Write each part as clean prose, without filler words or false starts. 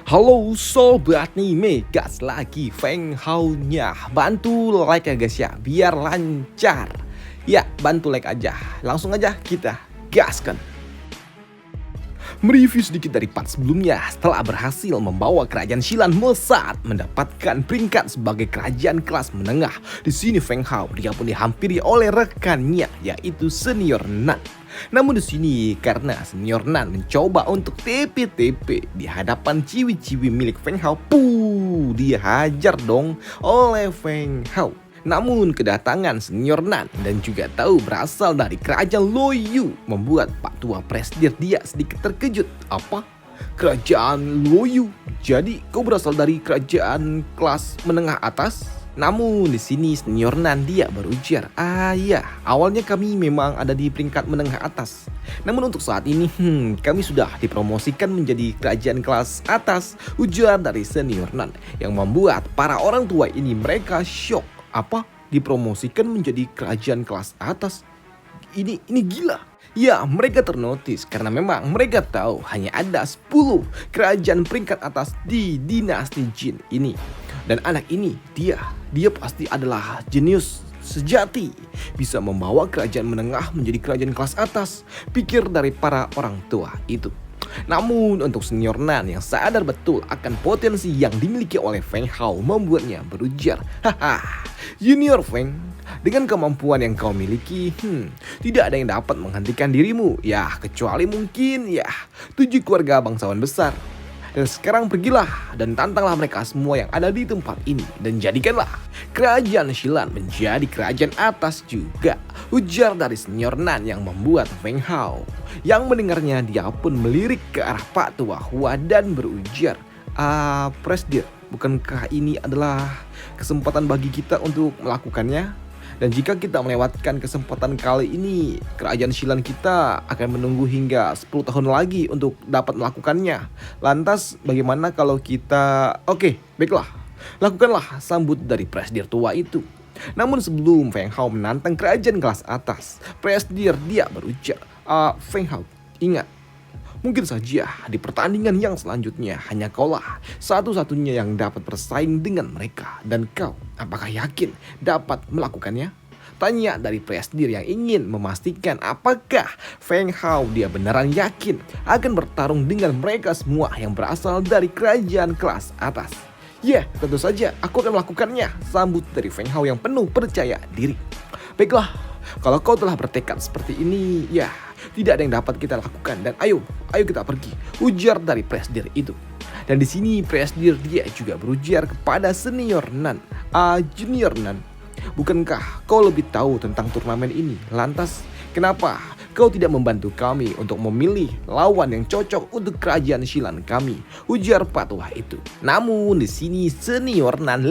Halo sobat anime, gas lagi Feng Hao-nya. Bantu like ya guys ya, biar lancar. Ya, bantu like aja. Langsung aja kita gaskan. Mereview sedikit dari part sebelumnya, setelah berhasil membawa kerajaan Shilan melesat mendapatkan peringkat sebagai kerajaan kelas menengah. Di sini Feng Hao dia pun dihampiri oleh rekannya yaitu Senior Nan. Namun di sini karena Senior Nan mencoba untuk TP-TP di hadapan ciwi-ciwi milik Feng Hao, dia hajar dong oleh Feng Hao. Namun kedatangan Senior Nan dan juga tahu berasal dari kerajaan Loyu membuat Pak Tua Presdir dia sedikit terkejut. Apa? Kerajaan Loyu? Jadi kau berasal dari kerajaan kelas menengah atas? Namun di sini Senior Nan dia berujar, ya, awalnya kami memang ada di peringkat menengah atas. Namun untuk saat ini kami sudah dipromosikan menjadi kerajaan kelas atas, ujar dari Senior Nan yang membuat para orang tua ini mereka syok. Apa? Dipromosikan menjadi kerajaan kelas atas? Ini gila. Ya, mereka ternotis karena memang mereka tahu hanya ada 10 kerajaan peringkat atas di dinasti Jin ini. Dan anak ini dia pasti adalah jenius sejati, bisa membawa kerajaan menengah menjadi kerajaan kelas atas, pikir dari para orang tua itu. Namun untuk Senior Nan yang sadar betul akan potensi yang dimiliki oleh Feng Hao membuatnya berujar, Junior Feng, dengan kemampuan yang kau miliki, tidak ada yang dapat menghentikan dirimu, ya kecuali mungkin 7 keluarga bangsawan besar. Dan sekarang pergilah dan tantanglah mereka semua yang ada di tempat ini dan jadikanlah kerajaan Shilan menjadi kerajaan atas juga, ujar dari Senior Nan yang membuat Feng Hao yang mendengarnya dia pun melirik ke arah Pak Tua Hua dan berujar, Presdir, bukankah ini adalah kesempatan bagi kita untuk melakukannya? Dan jika kita melewatkan kesempatan kali ini, kerajaan Shilan kita akan menunggu hingga 10 tahun lagi untuk dapat melakukannya. Lantas bagaimana kalau kita... Oke, baiklah, lakukanlah, sambut dari Presdir tua itu. Namun sebelum Feng Hao menantang kerajaan kelas atas, Presdir dia berujar, Feng Hao, ingat, mungkin saja di pertandingan yang selanjutnya hanya kaulah satu-satunya yang dapat bersaing dengan mereka. Dan kau, apakah yakin dapat melakukannya? Tanya dari Presdir yang ingin memastikan apakah Feng Hao dia beneran yakin akan bertarung dengan mereka semua yang berasal dari kerajaan kelas atas. Ya, tentu saja aku akan melakukannya, sambut dari Feng Hao yang penuh percaya diri. Baiklah, kalau kau telah bertekad seperti ini, tidak ada yang dapat kita lakukan dan ayo kita pergi, ujar dari Presdir itu. Dan di sini Presdir dia juga berujar kepada Senior Nan, Junior Nan, bukankah kau lebih tahu tentang turnamen ini? Lantas kenapa kau tidak membantu kami untuk memilih lawan yang cocok untuk kerajaan Shilan kami? Ujar Pak Tua itu. Namun di sini Senior Nan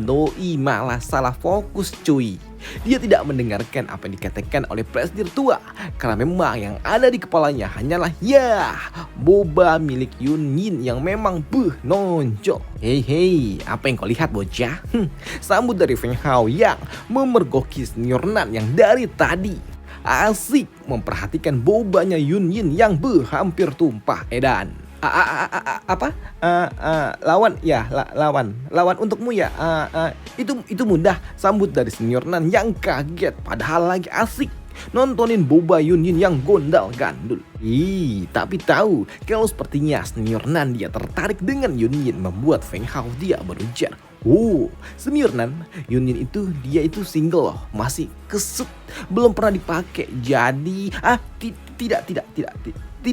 doi malah salah fokus cuy. Dia tidak mendengarkan apa yang dikatakan oleh Presdir tua karena memang yang ada di kepalanya hanyalah boba milik Yun Yin yang memang nonjol. Hei, apa yang kau lihat bocah? Sambut dari Feng Hao yang memergoki Senior Nan yang dari tadi asik memperhatikan bobanya Yun Yin yang hampir tumpah edan. Lawan untukmu ya. Itu mudah, sambut dari Senior Nan yang kaget padahal lagi asik nontonin boba Yun Yin yang gondal gandul. Tapi tahu kalau sepertinya Senior Nan dia tertarik dengan Yun Yin membuat Feng Hao dia berujar, Senior Nan, Yun Yin dia itu single loh, masih kesut, belum pernah dipakai. Jadi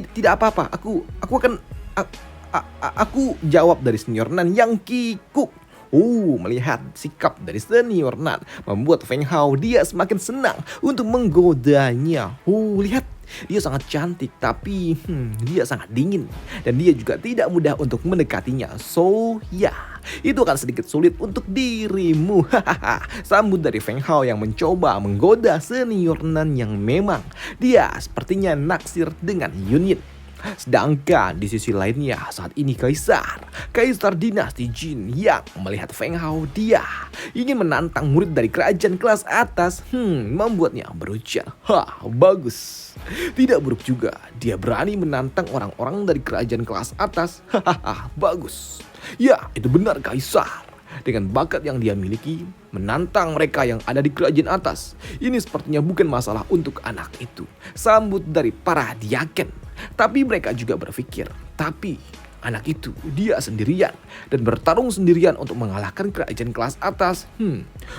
tidak apa-apa. Aku jawab dari Senior Nan yang kikuk. Melihat sikap dari Senior Nan membuat Feng Hao dia semakin senang untuk menggodanya. Lihat, dia sangat cantik tapi dia sangat dingin dan dia juga tidak mudah untuk mendekatinya. Itu akan sedikit sulit untuk dirimu. Sambut dari Feng Hao yang mencoba menggoda Senior Nan yang memang dia sepertinya naksir dengan Yun Yin. Sedangkan di sisi lainnya saat ini Kaisar dinasti Jin yang melihat Feng Hao dia ingin menantang murid dari kerajaan kelas atas, membuatnya berujar, bagus. Tidak buruk juga, dia berani menantang orang-orang dari kerajaan kelas atas, bagus. Ya, itu benar Kaisar. Dengan bakat yang dia miliki, menantang mereka yang ada di kerajaan atas. Ini sepertinya bukan masalah untuk anak itu. Sambut dari para diaken. Tapi mereka juga berpikir, tapi anak itu dia sendirian dan bertarung sendirian untuk mengalahkan kerajaan kelas atas.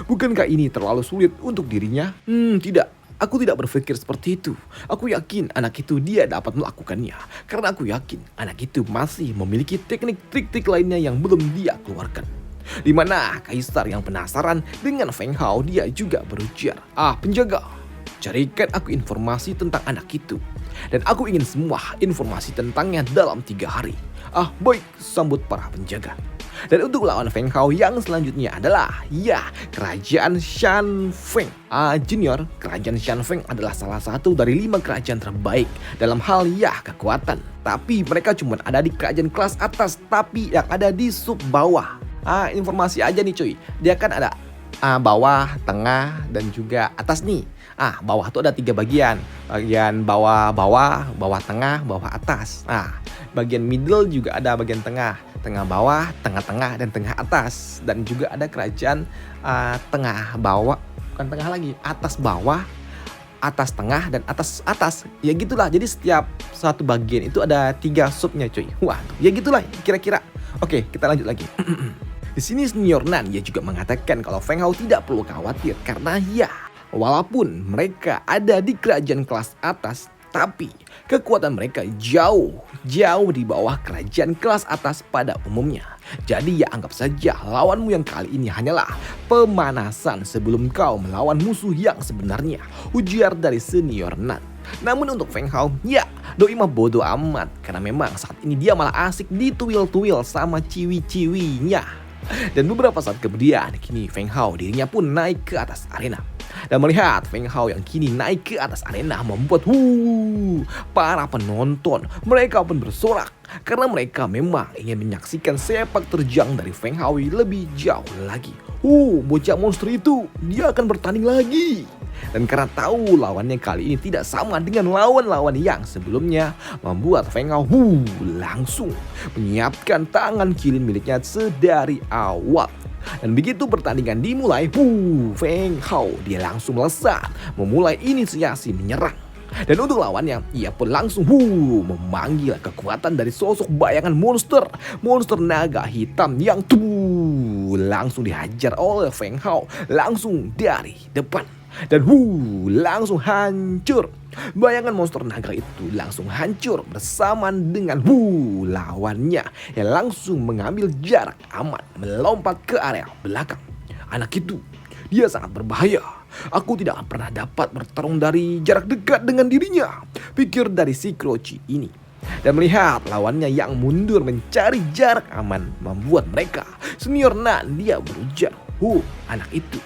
Bukankah ini terlalu sulit untuk dirinya? Tidak. Aku tidak berpikir seperti itu. Aku yakin anak itu dia dapat melakukannya. Karena aku yakin anak itu masih memiliki teknik trik-trik lainnya yang belum dia keluarkan. Di mana Kaisar yang penasaran dengan Feng Hao dia juga berujar, penjaga, carikan aku informasi tentang anak itu. Dan aku ingin semua informasi tentangnya dalam 3 hari. Baik, sambut para penjaga. Dan untuk lawan Feng Hao yang selanjutnya adalah Kerajaan Shanfeng. Junior, Kerajaan Shanfeng adalah salah satu dari 5 kerajaan terbaik dalam hal kekuatan. Tapi mereka cuma ada di kerajaan kelas atas, tapi yang ada di sub bawah. Informasi aja nih cuy. Dia kan ada bawah, tengah, dan juga atas nih. Bawah tuh ada 3 bagian. Bagian bawah, bawah tengah, bawah atas. Bagian middle juga ada bagian tengah. Tengah bawah, tengah-tengah, dan tengah atas. Dan juga ada kerajaan tengah bawah. Bukan tengah lagi, atas bawah, atas tengah, dan atas atas. Ya gitulah. Jadi setiap satu bagian itu ada 3 subnya cuy. Wah, ya gitulah kira-kira. Oke, kita lanjut lagi. Di sini Senior Nan dia juga mengatakan kalau Feng Hao tidak perlu khawatir karena walaupun mereka ada di kerajaan kelas atas, tapi kekuatan mereka jauh di bawah kerajaan kelas atas pada umumnya. Jadi anggap saja lawanmu yang kali ini hanyalah pemanasan sebelum kau melawan musuh yang sebenarnya, ujar dari Senior Nan. Namun untuk Feng Hao, doi mah bodoh amat karena memang saat ini dia malah asik dituil-tuil sama ciwi-ciwinya. Dan beberapa saat kemudian, kini Feng Hao dirinya pun naik ke atas arena. Dan melihat Feng Hao yang kini naik ke atas arena membuat para penonton mereka pun bersorak karena mereka memang ingin menyaksikan sepak terjang dari Feng Hao lebih jauh lagi. Bocah monster itu dia akan bertanding lagi. Dan karena tahu lawannya kali ini tidak sama dengan lawan-lawan yang sebelumnya, membuat Feng Hao langsung menyiapkan tangan kiri miliknya sedari awal. Dan begitu pertandingan dimulai, Feng Hao dia langsung melesat memulai inisiasi menyerang. Dan untuk lawannya, ia pun langsung memanggil kekuatan dari sosok bayangan monster naga hitam yang langsung dihajar oleh Feng Hao langsung dari depan. Dan langsung hancur. Bayangan monster naga itu langsung hancur bersamaan dengan lawannya yang langsung mengambil jarak aman melompat ke area belakang. Anak itu dia sangat berbahaya. Aku tidak pernah dapat bertarung dari jarak dekat dengan dirinya, pikir dari si Kroci ini. Dan melihat lawannya yang mundur mencari jarak aman membuat mereka Senior Nan dia berujar, anak itu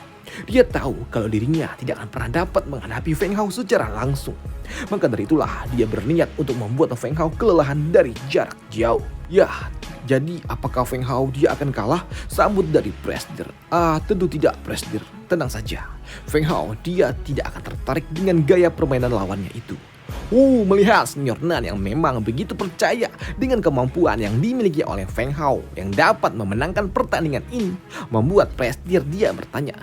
dia tahu kalau dirinya tidak akan pernah dapat menghadapi Feng Hao secara langsung. Maka dari itulah dia berniat untuk membuat Feng Hao kelelahan dari jarak jauh. Jadi apakah Feng Hao dia akan kalah? Sambut dari Presdir. Tentu tidak Presdir, tenang saja. Feng Hao dia tidak akan tertarik dengan gaya permainan lawannya itu. Melihat Senior Nan yang memang begitu percaya dengan kemampuan yang dimiliki oleh Feng Hao yang dapat memenangkan pertandingan ini, membuat Presdir dia bertanya,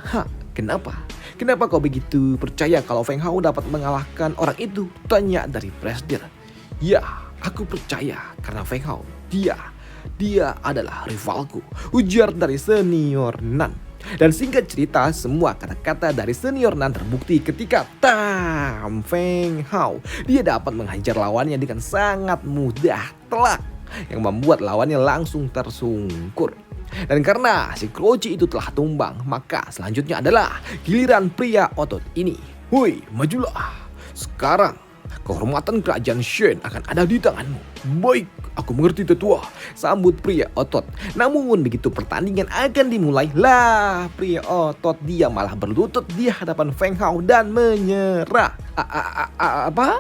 kenapa? Kenapa kau begitu percaya kalau Feng Hao dapat mengalahkan orang itu? Tanya dari Presdir. Aku percaya karena Feng Hao dia adalah rivalku, ujar dari Senior Nan. Dan singkat cerita, semua kata-kata dari Senior Nan terbukti ketika Feng Hao dia dapat menghajar lawannya dengan sangat mudah telak yang membuat lawannya langsung tersungkur. Dan karena si Kroci itu telah tumbang, maka selanjutnya adalah giliran pria otot ini. Majulah. Sekarang kehormatan kerajaan Shen akan ada di tanganmu. Baik, Aku mengerti tetua, sambut pria otot. Namun begitu pertandingan akan dimulai, lah pria otot dia malah berlutut di hadapan Feng Hao dan menyerah. Apa?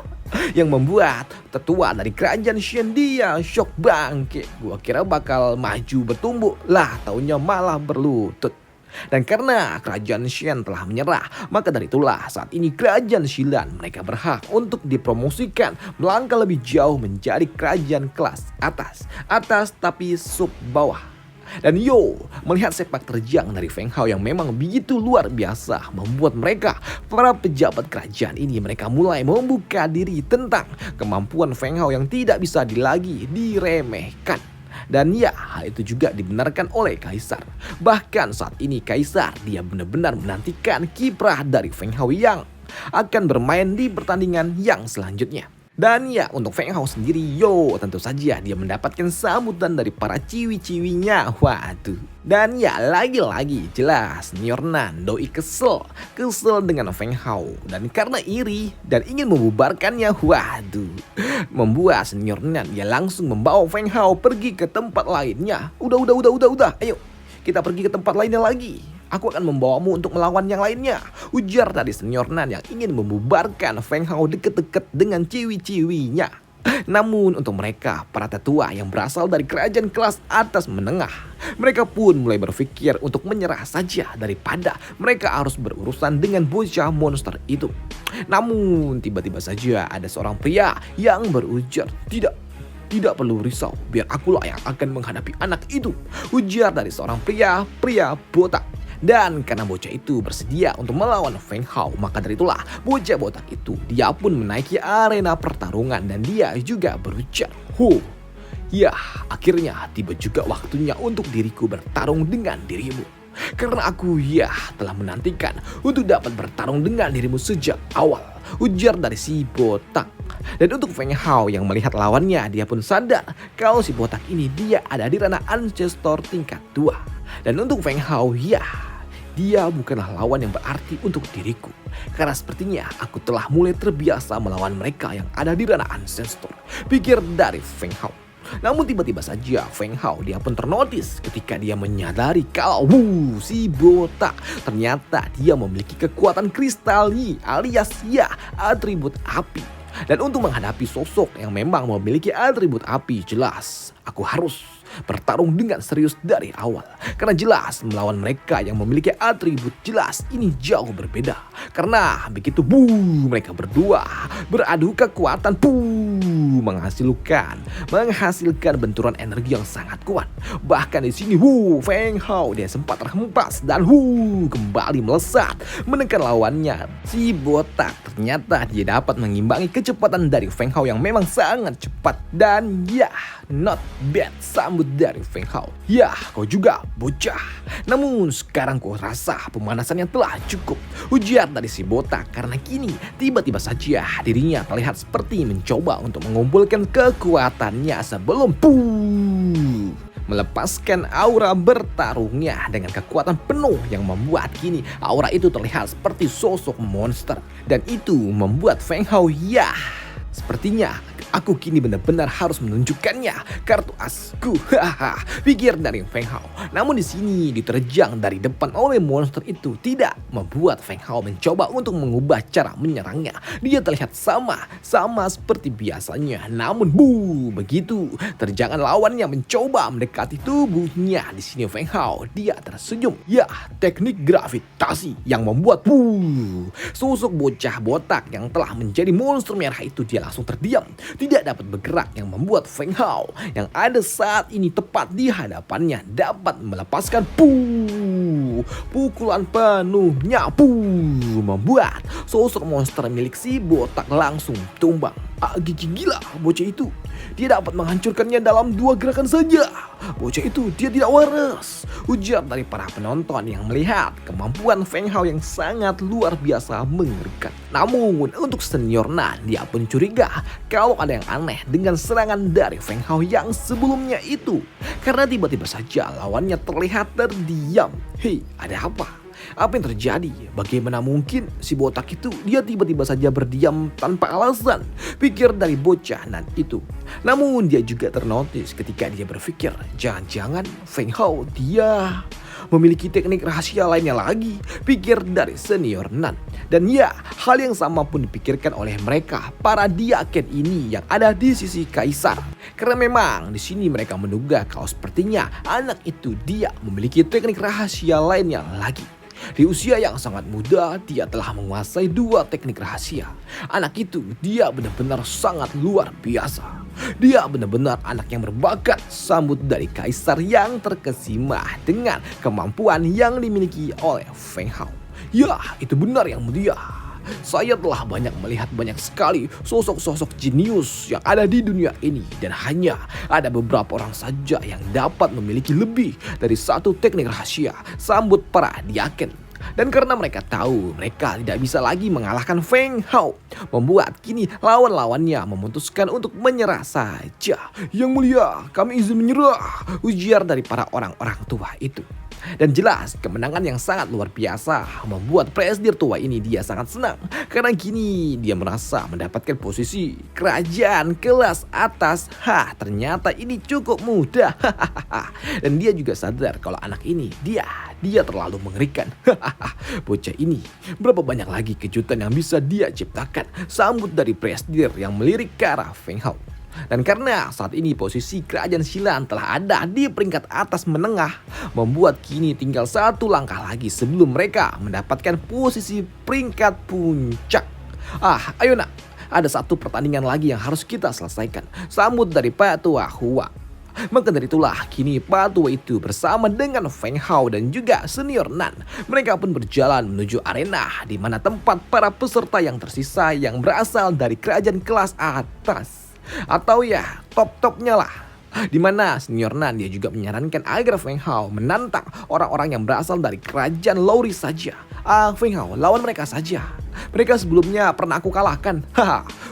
Yang membuat tetua dari kerajaan Shen dia shock bangke. Gua kira bakal maju bertumbuk, lah taunya malah berlutut. Dan karena kerajaan Shen telah menyerah, maka dari itulah saat ini kerajaan Xilan mereka berhak untuk dipromosikan melangkah lebih jauh menjadi kerajaan kelas atas tapi sub bawah. Dan melihat sepak terjang dari Feng Hao yang memang begitu luar biasa membuat mereka, para pejabat kerajaan ini, mereka mulai membuka diri tentang kemampuan Feng Hao yang tidak bisa lagi diremehkan. Dan hal itu juga dibenarkan oleh Kaisar. Bahkan saat ini Kaisar dia benar-benar menantikan kiprah dari Feng Hao yang akan bermain di pertandingan yang selanjutnya. Dan untuk Feng Hao sendiri, tentu saja dia mendapatkan sambutan dari para ciwi-ciwinya. Waduh. Dan lagi-lagi jelas Senior Nan doi kesel dengan Feng Hao. Dan karena iri dan ingin membubarkannya, waduh, membuat Senior Nan dia langsung membawa Feng Hao pergi ke tempat lainnya. Udah, ayo kita pergi ke tempat lainnya lagi. Aku akan membawamu untuk melawan yang lainnya, ujar dari Senior Nan yang ingin membubarkan Feng Hao deket-deket dengan ciwi-ciwinya. Namun untuk mereka, para tetua yang berasal dari kerajaan kelas atas menengah, mereka pun mulai berpikir untuk menyerah saja daripada mereka harus berurusan dengan bocah monster itu. Namun tiba-tiba saja ada seorang pria yang berujar, Tidak perlu risau, biar akulah yang akan menghadapi anak itu, ujar dari seorang pria botak. Dan karena bocah itu bersedia untuk melawan Feng Hao, maka dari itulah bocah botak itu dia pun menaiki arena pertarungan dan dia juga berujar, akhirnya tiba juga waktunya untuk diriku bertarung dengan dirimu. Karena aku telah menantikan untuk dapat bertarung dengan dirimu sejak awal, ujar dari si botak. Dan untuk Feng Hao yang melihat lawannya, dia pun sadar kalau si botak ini dia ada di ranah Ancestor tingkat 2. Dan untuk Feng Hao, dia bukanlah lawan yang berarti untuk diriku. Karena sepertinya aku telah mulai terbiasa melawan mereka yang ada di ranah Ancestor, pikir dari Feng Hao. Namun tiba-tiba saja Feng Hao dia pun ternotis ketika dia menyadari kalau si botak ternyata dia memiliki kekuatan kristali alias atribut api. Dan untuk menghadapi sosok yang memang memiliki atribut api, jelas aku harus bertarung dengan serius dari awal. Karena jelas melawan mereka yang memiliki atribut jelas ini jauh berbeda. Karena begitu mereka berdua beradu kekuatan menghasilkan benturan energi yang sangat kuat. Bahkan di sini Feng Hao dia sempat terhempas dan kembali melesat menekan lawannya. Si botak ternyata dia dapat mengimbangi kecepatan dari Feng Hao yang memang sangat cepat. Dan not bad sambut dari Feng Hao. Kau juga bocah. Namun sekarang kau rasa pemanasannya telah cukup, ujar dari si botak. Karena kini tiba-tiba saja dirinya terlihat seperti mencoba untuk mengumpulkan kekuatannya sebelum melepaskan aura bertarungnya dengan kekuatan penuh yang membuat kini aura itu terlihat seperti sosok monster. Dan itu membuat Feng Hao sepertinya aku kini benar-benar harus menunjukkannya kartu asku, pikir dari Feng Hao. Namun di sini diterjang dari depan oleh monster itu tidak membuat Feng Hao mencoba untuk mengubah cara menyerangnya. Dia terlihat sama seperti biasanya. Namun begitu terjangan lawannya mencoba mendekati tubuhnya, di sini Feng Hao dia tersenyum. Teknik gravitasi yang membuat sosok bocah botak yang telah menjadi monster merah itu dia langsung terdiam, tidak dapat bergerak, yang membuat Feng Hao yang ada saat ini tepat di hadapannya dapat melepaskan pukulan penuhnya membuat sosok monster milik si botak langsung tumbang. Gila bocah itu, dia dapat menghancurkannya dalam 2 gerakan saja. Bocah itu dia tidak waras, ujar dari para penonton yang melihat kemampuan Feng Hao yang sangat luar biasa mengerikan. Namun untuk Senior Nan dia pun curiga kalau ada yang aneh dengan serangan dari Feng Hao yang sebelumnya itu. Karena tiba-tiba saja lawannya terlihat terdiam. Ada apa? Apa yang terjadi? Bagaimana mungkin si botak itu dia tiba-tiba saja berdiam tanpa alasan? Pikir dari bocah Nan itu. Namun dia juga ternotis ketika dia berpikir, jangan-jangan Feng Hao dia memiliki teknik rahasia lainnya lagi, pikir dari senior Nan. Dan ya, hal yang sama pun dipikirkan oleh mereka, para diaken ini yang ada di sisi kaisar. Karena memang di sini mereka menduga kalau sepertinya anak itu dia memiliki teknik rahasia lainnya lagi. Di usia yang sangat muda, dia telah menguasai 2 teknik rahasia. Anak itu, dia benar-benar sangat luar biasa. Dia benar-benar anak yang berbakat, sambut dari kaisar yang terkesima dengan kemampuan yang dimiliki oleh Feng Hao. Ya, itu benar yang mulia. Saya telah banyak melihat banyak sekali sosok-sosok jenius yang ada di dunia ini. Dan hanya ada beberapa orang saja yang dapat memiliki lebih dari 1 teknik rahasia, sambut para diaken. Dan karena mereka tahu mereka tidak bisa lagi mengalahkan Feng Hao, membuat kini lawan-lawannya memutuskan untuk menyerah saja. Yang mulia, kami izin menyerah, ujar dari para orang-orang tua itu. Dan jelas kemenangan yang sangat luar biasa membuat presidir tua ini dia sangat senang. Karena kini dia merasa mendapatkan posisi kerajaan kelas atas. Ternyata ini cukup mudah. Dan dia juga sadar kalau anak ini dia terlalu mengerikan. Bocah ini berapa banyak lagi kejutan yang bisa dia ciptakan. Sambut dari presidir yang melirik ke arah Feng Hao. Dan karena saat ini posisi kerajaan Xilan telah ada di peringkat atas menengah, membuat kini tinggal 1 langkah lagi sebelum mereka mendapatkan posisi peringkat puncak. Ayo nak, ada 1 pertandingan lagi yang harus kita selesaikan, sambut dari Pak Tua Hua. Maka dari itulah kini Pak Tua itu bersama dengan Feng Hao dan juga senior Nan, mereka pun berjalan menuju arena di mana tempat para peserta yang tersisa yang berasal dari kerajaan kelas atas. Atau ya top-topnya lah. Dimana senior Nan dia juga menyarankan agar Feng Hao menantang orang-orang yang berasal dari kerajaan Lauri saja. Feng Hao lawan mereka saja. Mereka sebelumnya pernah aku kalahkan.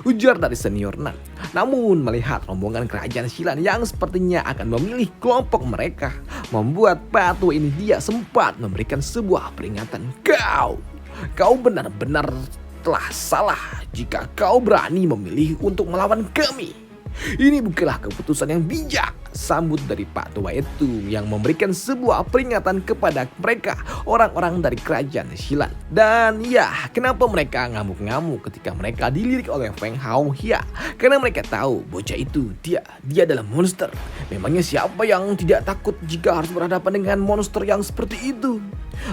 Ujar dari senior Nan. Namun melihat rombongan kerajaan Xilan yang sepertinya akan memilih kelompok mereka, membuat Patu ini dia sempat memberikan sebuah peringatan. Kau benar-benar telah salah jika kau berani memilih untuk melawan kami. Ini bukanlah keputusan yang bijak, sambut dari Pak Tua itu yang memberikan sebuah peringatan kepada mereka, orang-orang dari kerajaan Xilan. Dan ya, kenapa mereka ngamuk-ngamuk ketika mereka dilirik oleh Feng Hao? Ya, karena mereka tahu bocah itu dia adalah monster. Memangnya siapa yang tidak takut jika harus berhadapan dengan monster yang seperti itu?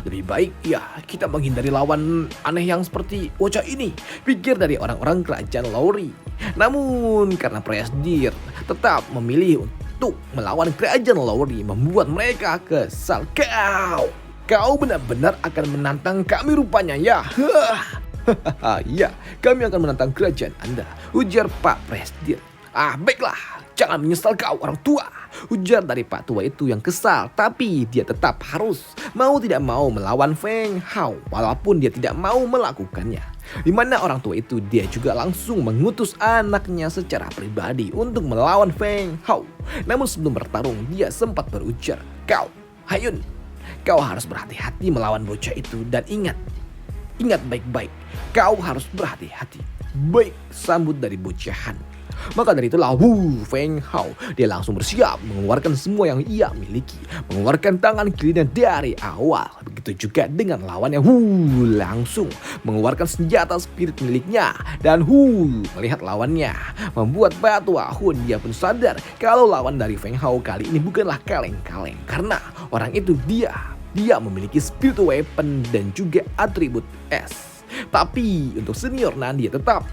Lebih baik ya kita menghindari lawan aneh yang seperti bocah ini, pikir dari orang-orang kerajaan Lauri. Namun karena presidir tetap memilih untuk melawan kerajaan Lauri, membuat mereka kesal. Kau benar-benar akan menantang kami rupanya ya. Ya, kami akan menantang kerajaan Anda, ujar Pak Presidir. Baiklah, jangan menyesal kau orang tua, ujar dari Pak Tua itu yang kesal. Tapi dia tetap harus mau tidak mau melawan Feng Hao walaupun dia tidak mau melakukannya. Di mana orang tua itu dia juga langsung mengutus anaknya secara pribadi untuk melawan Feng Hao. Namun sebelum bertarung dia sempat berujar, Hayun, kau harus berhati-hati melawan bocah itu. Dan ingat baik-baik, kau harus berhati-hati. Baik, sambut dari bocahan. Maka dari itulah Feng Hao dia langsung bersiap mengeluarkan semua yang ia miliki, mengeluarkan tangan kirinya dari awal. Begitu juga dengan lawannya, langsung mengeluarkan senjata spirit miliknya. Dan melihat lawannya, membuat Batu Ahun dia pun sadar kalau lawan dari Feng Hao kali ini bukanlah kaleng-kaleng. Karena orang itu dia memiliki spirit weapon dan juga atribut es. Tapi untuk senior Nan dia tetap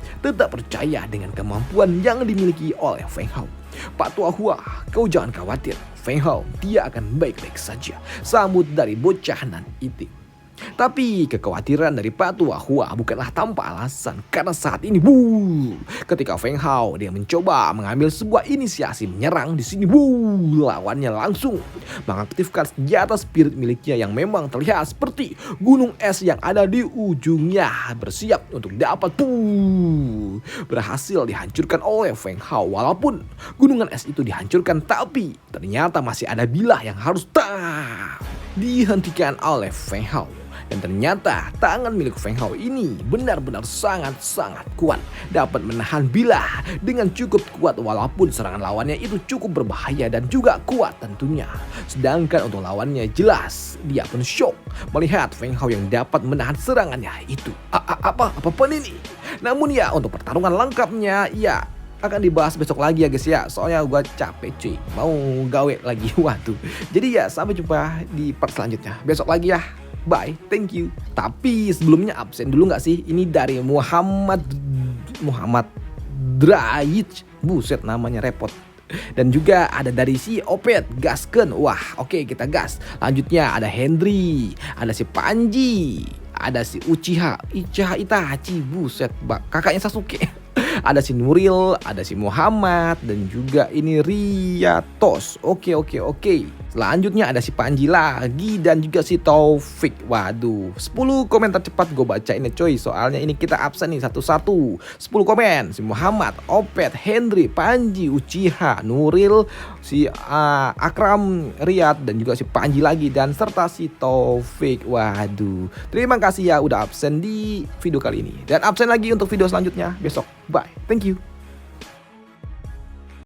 percaya dengan kemampuan yang dimiliki oleh Feng Hao. Pak Tua Hua, kau jangan khawatir, Feng Hao dia akan baik-baik saja, sambut dari bocah Nan itu. Tapi kekhawatiran dari Pak Tua Hua bukanlah tanpa alasan, karena saat ini ketika Feng Hao dia mencoba mengambil sebuah inisiasi menyerang di sini, lawannya langsung mengaktifkan senjata spirit miliknya yang memang terlihat seperti gunung es yang ada di ujungnya, bersiap untuk dapat berhasil dihancurkan oleh Feng Hao. Walaupun gunungan es itu dihancurkan, tapi ternyata masih ada bilah yang harus dihentikan oleh Feng Hao. Dan ternyata tangan milik Feng Hao ini benar-benar sangat-sangat kuat. Dapat menahan Bilah dengan cukup kuat walaupun serangan lawannya itu cukup berbahaya dan juga kuat tentunya. Sedangkan untuk lawannya jelas dia pun shock melihat Feng Hao yang dapat menahan serangannya itu. Apa ini? Namun ya untuk pertarungan lengkapnya ya akan dibahas besok lagi ya guys ya. Soalnya gue capek cuy, mau gawe lagi. Waduh. Jadi ya sampai jumpa di part selanjutnya besok lagi ya. Bye, thank you. Tapi sebelumnya absen dulu nggak sih? Ini dari Muhammad Drayich. Buset namanya repot. Dan juga ada dari si Opet gasken. Wah oke, kita gas. Lanjutnya ada Henry, ada si Panji, ada si Uchiha Itachi. Buset kakaknya Sasuke. Ada si Nuril, ada si Muhammad, dan juga ini Riyatos. Oke. Selanjutnya ada si Panji lagi dan juga si Taufik. Waduh, 10 komentar cepat gue bacain nih coy. Soalnya ini kita absen nih satu-satu. 10 komen. Si Muhammad, Opet, Henry, Panji, Uchiha, Nuril, si Akram, Riyad, dan juga si Panji lagi, dan serta si Taufik. Waduh, terima kasih ya udah absen di video kali ini. Dan absen lagi untuk video selanjutnya besok. Bye, thank you.